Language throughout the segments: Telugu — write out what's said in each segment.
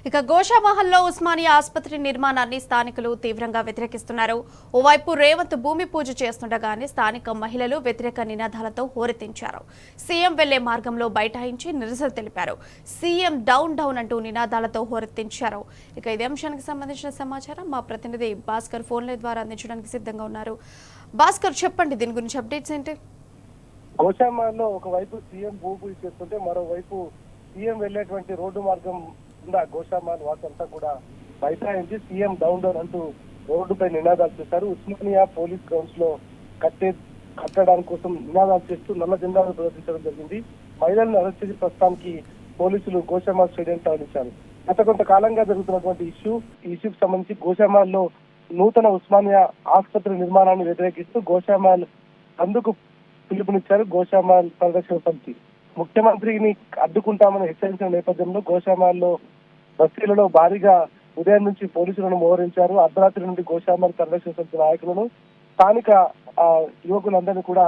ఇక గోషామహల్లో ఉస్మానియా ఆసుపత్రి నిర్మాణాన్ని స్థానికులు తీవ్రంగా వ్యతిరేకిస్తున్నారు. ఓవైపు రేవంత్ భూమి పూజ చేస్తుండగానే స్థానిక మహిళలు వ్యతిరేక నినాదాలతో హోరెత్తించారు. సీఎం వెళ్లే మార్గంలో బైఠాయించి నిరసన తెలిపారు. సీఎం డౌన్ డౌన్ అంటూ నినాదాలతో హోరెత్తించారు. ఇక ఇదే అంశానికి సంబంధించిన సమాచారం మా ప్రతినిధి భాస్కర్ ఫోన్ల ద్వారా అందించడానికి సిద్ధంగా ఉన్నారు. భాస్కర్, చెప్పండి, దీని గురించి అప్డేట్స్ ఏంటి? గోషామహల్లో ఒకవైపు సీఎం భూమి పూజ చేస్తుంటే మరోవైపు సీఎం వెళ్లేటువంటి రోడ్డు మార్గం గోషామహల్ వాసంతా కూడా బైఠాయించి సీఎం డౌన్ డౌన్ అంటూ రోడ్డుపై నినాదాలు చేశారు. ఉస్మానియా పోలీస్ గ్రౌండ్స్ లో కట్టడానికి కోసం నినాదాలు చేస్తూ నల్ల జెండాలు ప్రదర్శించడం జరిగింది. మహిళలను అరెస్ట్ చేసి ప్రస్తుతానికి పోలీసులు గోషామహల్ స్టేడియం తరలించారు. గత కొంతకాలంగా జరుగుతున్నటువంటి ఇష్యూకి సంబంధించి గోషామహల్ లో నూతన ఉస్మానియా ఆసుపత్రి నిర్మాణాన్ని వ్యతిరేకిస్తూ గోషామహల్ అందుకు పిలుపునిచ్చారు గోషామహల్ పరిరక్షణ సమితి. ముఖ్యమంత్రిని అడ్డుకుంటామని హెచ్చరించిన నేపథ్యంలో గోషామహల్లో బస్తీలలో భారీగా ఉదయం నుంచి పోలీసులను మోహరించారు. అర్ధరాత్రి నుండి గోషామహల్ పరిరక్షణ సమితి నాయకులను స్థానిక యువకులందరినీ కూడా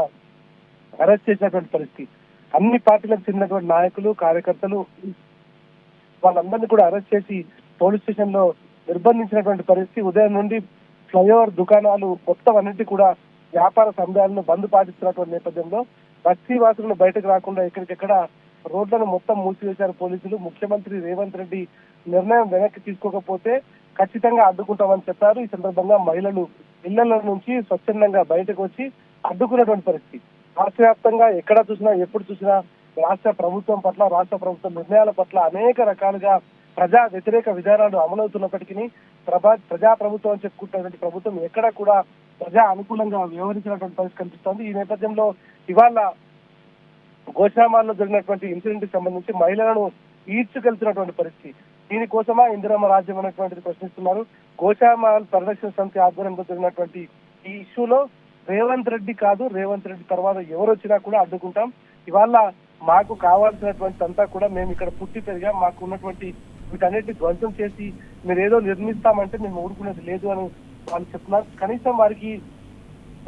అరెస్ట్ చేసినటువంటి పరిస్థితి. అన్ని పార్టీలకు చెందినటువంటి నాయకులు, కార్యకర్తలు వాళ్ళందరినీ కూడా అరెస్ట్ చేసి పోలీస్ స్టేషన్ లో నిర్బంధించినటువంటి పరిస్థితి. ఉదయం నుండి ఫ్లైఓవర్ దుకాణాలు మొత్తం అన్నింటి కూడా వ్యాపార సంఘాలను బంద్ పాటిస్తున్నటువంటి నేపథ్యంలో బస్తీ వాసులను బయటకు రాకుండా ఎక్కడికెక్కడ రోడ్లను మొత్తం మూసివేశారు పోలీసులు. ముఖ్యమంత్రి రేవంత్ రెడ్డి నిర్ణయం వెనక్కి తీసుకోకపోతే ఖచ్చితంగా అడ్డుకుంటామని చెప్పారు. ఈ సందర్భంగా మహిళలు ఇళ్ల నుంచి స్వచ్ఛందంగా బయటకు వచ్చి అడ్డుకున్నటువంటి పరిస్థితి. రాష్ట్ర వ్యాప్తంగా ఎక్కడ చూసినా ఎప్పుడు చూసినా రాష్ట్ర ప్రభుత్వం పట్ల, రాష్ట్ర ప్రభుత్వం నిర్ణయాల పట్ల అనేక రకాలుగా ప్రజా వ్యతిరేక విధానాలు అమలవుతున్నప్పటికీ ప్రజా ప్రభుత్వం అని చెప్పుకుంటున్నటువంటి ప్రభుత్వం ఎక్కడ కూడా ప్రజా అనుకూలంగా వ్యవహరించినటువంటి పరిస్థితి కనిపిస్తోంది. ఈ నేపథ్యంలో ఇవాళ గోషామహల్లో జరిగినటువంటి ఇన్సిడెంట్ కి సంబంధించి మహిళలను ఈడ్చుకెళ్తున్నటువంటి పరిస్థితి. దీనికోసమా ఇందిరమ్మ రాజ్యం అనేటువంటిది ప్రశ్నిస్తున్నారు. గోషామహల్ పరిరక్షణ సమితి ఆధ్వర్యంలో జరిగినటువంటి ఈ ఇష్యూలో రేవంత్ రెడ్డి కాదు, రేవంత్ రెడ్డి తర్వాత ఎవరు వచ్చినా కూడా అడ్డుకుంటాం. ఇవాళ మాకు కావాల్సినటువంటి అంతా కూడా మేము ఇక్కడ పుట్టి పెరిగా మాకు ఉన్నటువంటి వీటన్నిటిని ధ్వంసం చేసి మీరు ఏదో నిర్మిస్తామంటే మేము ఊరుకునేది లేదు అని వాళ్ళు చెప్తున్నారు. కనీసం వారికి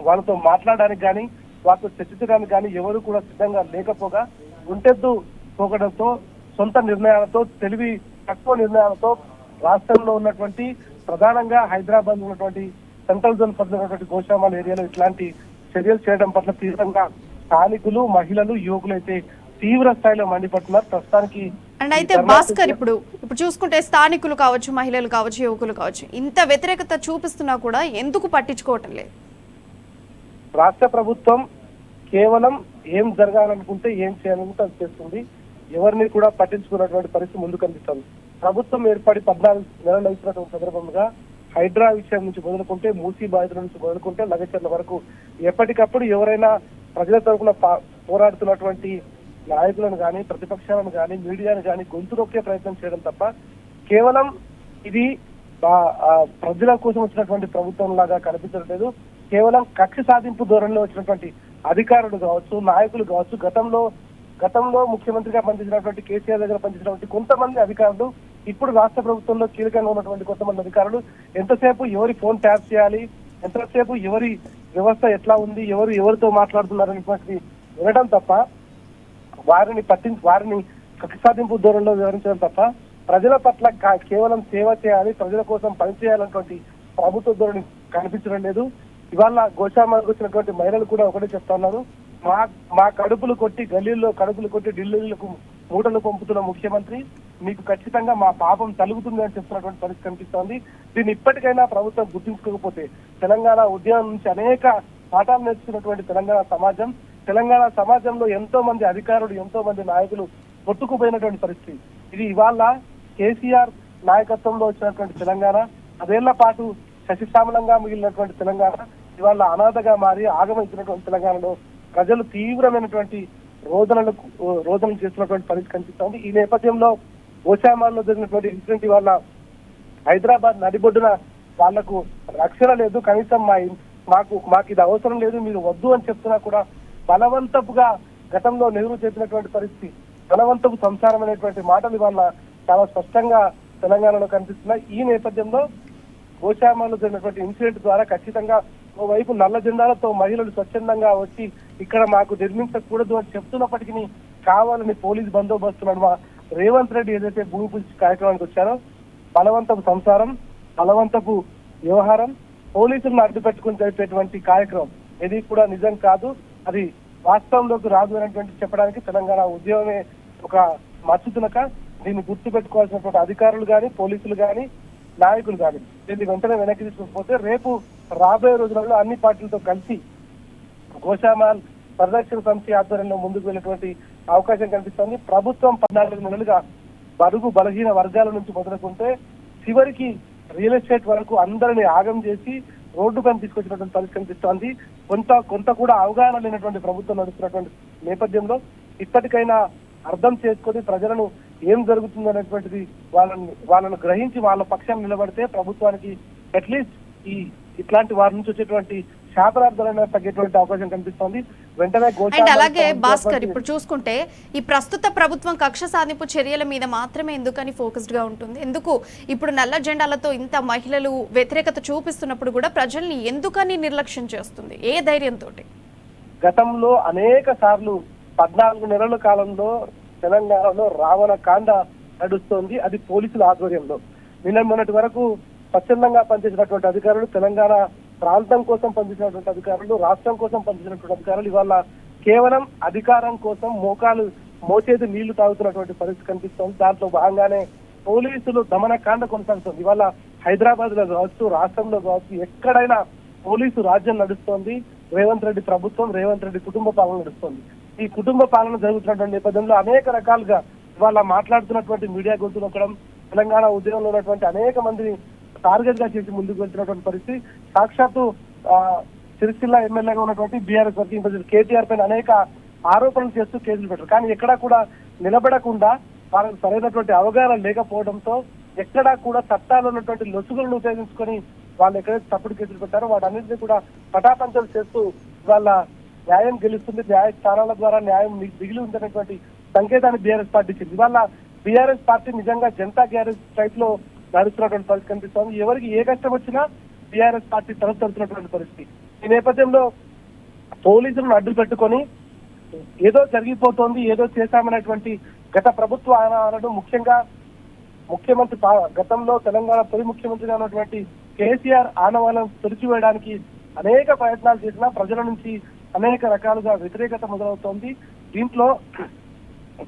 వాళ్ళతో మాట్లాడడానికి కానీ వారితో చర్చించడానికి కానీ ఎవరు కూడా సిద్ధంగా లేకపోగా గుంటెద్దు పోకడంతో, సొంత నిర్ణయాలతో, తెలివి తక్కువ నిర్ణయాలతో రాష్ట్రంలో ఉన్నటువంటి ప్రధానంగా హైదరాబాద్ ఉన్నటువంటి సెంట్రల్ జోన్ పరిధినటువంటి గోషామహల్ ఏరియాలో ఇట్లాంటి చర్యలు చేయడం పట్ల తీవ్రంగా స్థానికులు, మహిళలు, యువకులు అయితే తీవ్ర స్థాయిలో మండిపడుతున్నారు. ప్రస్తుతానికి అండ్ అయితే భాస్కర్, ఇప్పుడు చూసుకుంటే స్థానికులు కావచ్చు, మహిళలు కావచ్చు, యువకులు కావచ్చు, ఇంత వ్యతిరేకత చూపిస్తున్నా కూడా ఎందుకు పట్టించుకోవటం లేదు? రాష్ట్ర ప్రభుత్వం కేవలం ఏం జరగాలనుకుంటే, ఏం చేయాలనుకుంటే అది చేస్తుంది. ఎవరిని కూడా పట్టించుకున్నటువంటి పరిస్థితి ముందు కనిపిస్తుంది. ప్రభుత్వం ఏర్పడి 14 నెలలు అవుతున్నటువంటి సందర్భంగా హైడ్రా విషయం నుంచి మొదలుకుంటే, మూసీ బాధితుల నుంచి మొదలుకుంటే లగచర్ల వరకు ఎప్పటికప్పుడు ఎవరైనా ప్రజల తరఫున పోరాడుతున్నటువంటి నాయకులను కానీ, ప్రతిపక్షాలను కానీ, మీడియాను కానీ గొంతు నొక్కే ప్రయత్నం చేయడం తప్ప కేవలం ఇది ప్రజల కోసం వచ్చినటువంటి ప్రభుత్వం లాగా కనిపించడం లేదు. కేవలం కక్ష సాధింపు ధోరణిలో వచ్చినటువంటి అధికారులు కావచ్చు, నాయకులు కావచ్చు, గతంలో ముఖ్యమంత్రిగా పనిచేసినటువంటి కేసీఆర్ దగ్గర పనిచేసినటువంటి కొంతమంది అధికారులు, ఇప్పుడు రాష్ట్ర ప్రభుత్వంలో కీలకంగా ఉన్నటువంటి కొంతమంది అధికారులు ఎంతసేపు ఎవరి ఫోన్ ట్యాప్ చేయాలి, ఎంతసేపు ఎవరి వ్యవస్థ ఎట్లా ఉంది, ఎవరితో మాట్లాడుతున్నారనేటువంటి వినడం తప్ప, వారిని కక్ష సాధింపు ధోరణిలో వివరించడం తప్ప ప్రజల పట్ల కేవలం సేవ చేయాలి, ప్రజల కోసం పనిచేయాలన్నటువంటి ప్రభుత్వ ధోరణి కనిపించడం లేదు. ఇవాళ గోషామహల్కి వచ్చినటువంటి మహిళలు కూడా ఒకటే చెప్తా ఉన్నారు, మా కడుపులు కొట్టి గల్లీల్లో కడుపులు కొట్టి ఢిల్లీలకు మూటలు పంపుతున్న ముఖ్యమంత్రి మీకు ఖచ్చితంగా మా పాపం తలుగుతుంది అని చెప్తున్నటువంటి పరిస్థితి కనిపిస్తోంది. దీన్ని ఇప్పటికైనా ప్రభుత్వం గుర్తించుకోకపోతే తెలంగాణ ఉద్యమం నుంచి అనేక పాఠాలు నేర్చుకున్నటువంటి తెలంగాణ సమాజంలో ఎంతో మంది అధికారులు, ఎంతో మంది నాయకులు కొట్టుకుపోయినటువంటి పరిస్థితి. ఇది ఇవాళ కేసీఆర్ నాయకత్వంలో వచ్చినటువంటి తెలంగాణ, 10 ఏళ్ల పాటు శశిశామలంగా మిగిలినటువంటి తెలంగాణ ఇవాళ అనాథగా మారి ఆగమించినటువంటి తెలంగాణలో ప్రజలు తీవ్రమైనటువంటి రోదనలు చేస్తున్నటువంటి పరిస్థితి కనిపిస్తోంది. ఈ నేపథ్యంలో గోషామహల్లో జరిగినటువంటి ఇన్సిడెంట్ ఇవాళ హైదరాబాద్ నడిబొడ్డున వాళ్లకు రక్షణ లేదు, కనీసం మాకు ఇది అవసరం లేదు, మీరు వద్దు అని చెప్తున్నా కూడా బలవంతపుగా గతంలో నెహ్రూ చెప్పినటువంటి పరిస్థితి, బలవంతపు సంసారం అనేటువంటి మాటలు ఇవాళ చాలా స్పష్టంగా తెలంగాణలో కనిపిస్తున్నాయి. ఈ నేపథ్యంలో గోశామలో జరిగినటువంటి ఇన్సిడెంట్ ద్వారా ఖచ్చితంగా ఓవైపు నల్ల జెండాలతో మహిళలు స్వచ్ఛందంగా వచ్చి ఇక్కడ మాకు నిర్మించకూడదు అని చెప్తున్నప్పటికీ కావాలని పోలీస్ బందోబస్తు నడుమ రేవంత్ రెడ్డి ఏదైతే భూమి పూజ కార్యక్రమానికి వచ్చారో బలవంతపు సంసారం, బలవంతపు వ్యవహారం, పోలీసులను అడ్డు పెట్టుకుని జరిపేటువంటి కార్యక్రమం ఇది కూడా నిజం కాదు, అది వాస్తవంలోకి రాదు అనేటువంటి చెప్పడానికి తెలంగాణ ఉద్యమమే ఒక మచ్చుతునక దీన్ని గుర్తు పెట్టుకోవాల్సినటువంటి అధికారులు కానీ, పోలీసులు కానీ, నాయకులు కానీ దీన్ని వెంటనే వెనక్కి తీసుకుపోతే రేపు రాబోయే రోజులలో అన్ని పార్టీలతో కలిసి గోశామాల్ పరిరక్షణ సమితి ఆధ్వర్యంలో ముందుకు వెళ్ళేటువంటి అవకాశం కనిపిస్తోంది. ప్రభుత్వం 14 నెలలుగా బడుగు బలహీన వర్గాల నుంచి మొదలుకుంటే చివరికి రియల్ ఎస్టేట్ వరకు అందరినీ ఆగం చేసి రోడ్డు పైన తీసుకొచ్చినటువంటి పరిస్థితి కనిపిస్తోంది. కొంత కూడా అవగాహన లేనటువంటి ప్రభుత్వం నడుస్తున్నటువంటి నేపథ్యంలో ఇప్పటికైనా అర్థం చేసుకొని ప్రజలను ఏం జరుగుతుంది అనేటువంటిది వాళ్ళను గ్రహించి వాళ్ళ పక్షాన్ని నిలబడితే ప్రభుత్వానికి అట్లీస్ట్ ఇట్లాంటి వారి నుంచి వచ్చేటువంటి శాపనార్థాలైనా తగ్గేటువంటి అవకాశం కనిపిస్తోంది. వెంటనే అండ్ అలాగే భాస్కర్, ఇప్పుడు చూసుకుంటే ఈ ప్రస్తుత ప్రభుత్వం కక్ష సాధింపు చర్యల మీద మాత్రమే ఎందుకని ఫోకస్డ్ గా ఉంటుంది? ఎందుకు ఇప్పుడు నల్ల జెండాలతో ఇంత మహిళలు వ్యతిరేకత చూపిస్తున్నప్పుడు కూడా ప్రజల్ని ఎందుకని నిర్లక్ష్యం చేస్తుంది? ఏ ధైర్యంతో? గతంలో అనేక సార్లు 14 నెలల కాలంలో తెలంగాణలో రావణ కాండ నడుస్తోంది, అది పోలీసుల ఆధ్వర్యంలో. మొన్నటి వరకు స్వచ్ఛందంగా పనిచేసినటువంటి అధికారులు, తెలంగాణ ప్రాంతం కోసం పనిచేసినటువంటి అధికారులు, రాష్ట్రం కోసం పనిచేసినటువంటి అధికారులు ఇవాళ కేవలం అధికారం కోసం మోచేది నీళ్లు తాగుతున్నటువంటి పరిస్థితి కనిపిస్తోంది. దాంట్లో భాగంగానే పోలీసులు దమనకాండ కొనసాగుతుంది. ఇవాళ హైదరాబాద్ లో కావచ్చు, రాష్ట్రంలో కావచ్చు, ఎక్కడైనా పోలీసు రాజ్యం నడుస్తోంది. రేవంత్ రెడ్డి ప్రభుత్వం, రేవంత్ రెడ్డి కుటుంబ పాలన నడుస్తోంది. ఈ కుటుంబ పాలన జరుగుతున్నటువంటి నేపథ్యంలో అనేక రకాలుగా ఇవాళ మాట్లాడుతున్నటువంటి మీడియా గొంతు నొక్కడం, తెలంగాణ ఉద్యమంలో ఉన్నటువంటి అనేక మందిని టార్గెట్ గా చేసి ముందుకు వెళ్తున్నటువంటి పరిస్థితి. సాక్షాత్తు సిరిసిల్ల ఎమ్మెల్యేగా ఉన్నటువంటి బీఆర్ఎస్ వర్కింగ్ ప్రెసిడెంట్ కేటీఆర్ పైన అనేక ఆరోపణలు చేస్తూ కేసులు పెట్టారు. కానీ ఎక్కడా కూడా నిలబడకుండా వాళ్ళకి సరైనటువంటి అవగాహన లేకపోవడంతో ఎక్కడా కూడా చట్టాలు ఉన్నటువంటి లొసుగులను ఉపయోగించుకొని వాళ్ళు ఎక్కడైతే తప్పుడు కేసులు పెట్టారో వాటన్నింటినీ కూడా పటాపంచలు చేస్తూ వాళ్ళ న్యాయం గెలుస్తుంది, న్యాయ స్థానాల ద్వారా న్యాయం మిగిలి ఉందనేటువంటి సంకేతాన్ని బీఆర్ఎస్ పార్టీ ఇచ్చింది. ఇవాళ బీఆర్ఎస్ పార్టీ నిజంగా జనతా గ్యారేజ్ టైప్ లో నడుస్తున్నటువంటి పరిస్థితి కనిపిస్తోంది. ఎవరికి ఏ కష్టం వచ్చినా బీఆర్ఎస్ పార్టీ తరచుతున్నటువంటి పరిస్థితి. ఈ నేపథ్యంలో పోలీసులను అడ్డు పెట్టుకొని ఏదో జరిగిపోతోంది, ఏదో చేశామనేటువంటి గత ప్రభుత్వ ఆనాడు ముఖ్యంగా ముఖ్యమంత్రి గతంలో తెలంగాణ తొలి ముఖ్యమంత్రిగా ఉన్నటువంటి కేసీఆర్ ఆనవాళ్ళను తుడిచివేయడానికి అనేక ప్రయత్నాలు చేసినా ప్రజల నుంచి అనేక రకాలుగా వ్యతిరేకత మొదలవుతోంది. దీంట్లో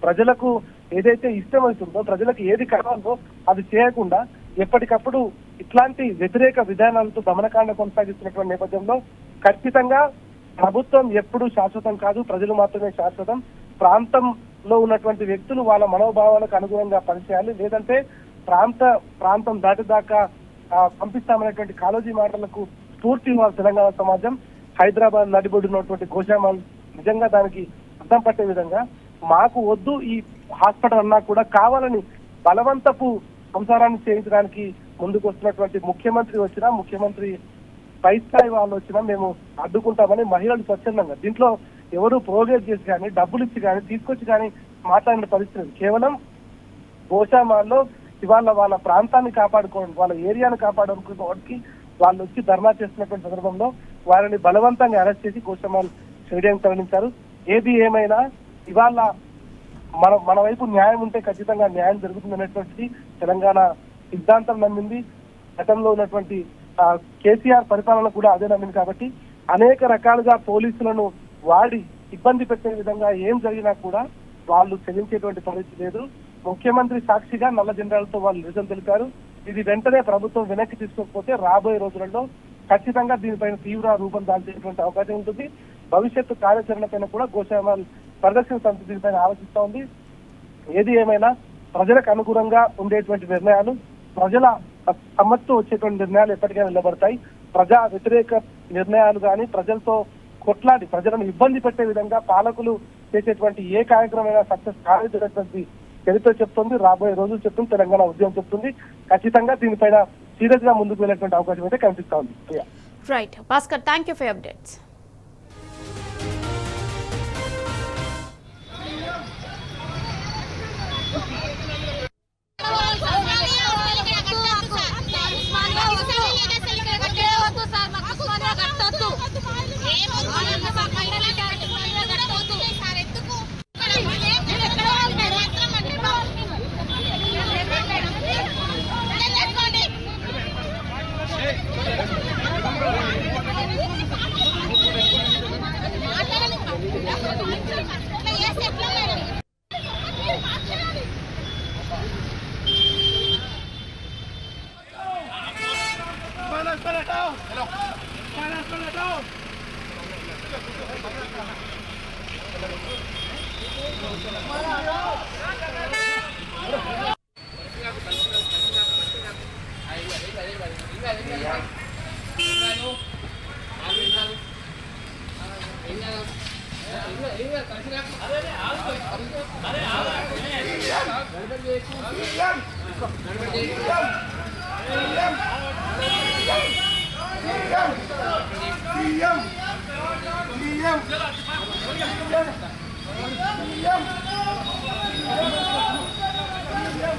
ప్రజలకు ఏదైతే ఇష్టమవుతుందో, ప్రజలకు ఏది కావాలో అది చేయకుండా ఎప్పటికప్పుడు ఇట్లాంటి వ్యతిరేక విధానాలతో దమనకాండ కొనసాగిస్తున్నటువంటి నేపథ్యంలో ఖచ్చితంగా ప్రభుత్వం ఎప్పుడూ శాశ్వతం కాదు, ప్రజలు మాత్రమే శాశ్వతం. ప్రాంతంలో ఉన్నటువంటి వ్యక్తులు వాళ్ళ మనోభావాలకు అనుగుణంగా పనిచేయాలి, లేదంటే ప్రాంతం దాటిదాకా పంపిస్తామనేటువంటి కాలోజీ మాటలకు స్ఫూర్తి ఇవ్వాలి తెలంగాణ సమాజం. హైదరాబాద్ నడిబొడినటువంటి గోశామాల్ నిజంగా దానికి అర్థం పట్టే విధంగా మాకు వద్దు ఈ హాస్పిటల్ అన్నా కూడా కావాలని బలవంతపు సంసారాన్ని చేయించడానికి ముందుకు వస్తున్నటువంటి ముఖ్యమంత్రి పై స్థాయి వాళ్ళు వచ్చినా మేము అడ్డుకుంటామని మహిళలు స్వచ్ఛందంగా, దీంట్లో ఎవరు ప్రోగ్రెస్ చేసి కానీ డబ్బులు ఇచ్చి కానీ తీసుకొచ్చి కానీ మాట్లాడిన పరిస్థితి. కేవలం గోశామాల్లో ఇవాళ వాళ్ళ ప్రాంతాన్ని కాపాడుకోవడం, వాళ్ళ ఏరియాను కాపాడుకోవడానికి వాళ్ళు వచ్చి ధర్నా చేస్తున్నటువంటి సందర్భంలో వారిని బలవంతంగా అరెస్ట్ చేసి గోశామాల్ స్టేడియం తరలించారు. ఏది ఏమైనా ఇవాళ మన వైపు న్యాయం ఉంటే ఖచ్చితంగా న్యాయం జరుగుతుంది అనేటువంటిది తెలంగాణ సిద్ధాంతం నమ్మింది. గతంలో ఉన్నటువంటి కేసీఆర్ పరిపాలన కూడా అదే నమ్మింది. కాబట్టి అనేక రకాలుగా పోలీసులను వాడి ఇబ్బంది పెట్టే విధంగా ఏం జరిగినా కూడా వాళ్ళు చెల్లించేటువంటి పరిస్థితి లేదు. ముఖ్యమంత్రి సాక్షిగా నల్ల జెండాలతో వాళ్ళు నిజం తెలిపారు. ఇది వెంటనే ప్రభుత్వం వెనక్కి తీసుకోకపోతే రాబోయే రోజులలో ఖచ్చితంగా దీనిపైన తీవ్ర రూపం దాల్చేటువంటి అవకాశం ఉంటుంది. భవిష్యత్తు కార్యాచరణ పైన కూడా గోశామాల్ పరిరక్షణ సమితి దీనిపైన ఆలోచిస్తా ఉంది. ఏది ఏమైనా ప్రజలకు అనుగుణంగా ఉండేటువంటి నిర్ణయాలు, ప్రజల సమ్మతితో వచ్చేటువంటి నిర్ణయాలు ఎప్పటికైనా నిలబడతాయి. ప్రజా వ్యతిరేక నిర్ణయాలు కానీ ప్రజలతో కొట్లాడి ప్రజలను ఇబ్బంది పెట్టే విధంగా పాలకులు చేసేటువంటి ఏ కార్యక్రమమైనా సక్సెస్ కాలేదనేటువంటి చరిత్ర చెప్తుంది, రాబోయే రోజులు చెప్తుంది, తెలంగాణ ఉద్యమం చెప్తుంది. ఖచ్చితంగా దీనిపైన సీరియస్ గా ముందుకు వెళ్ళేటువంటి అవకాశం అయితే కనిపిస్తా ఉంది. Priya. Right Bhaskar, thank you for updates. CM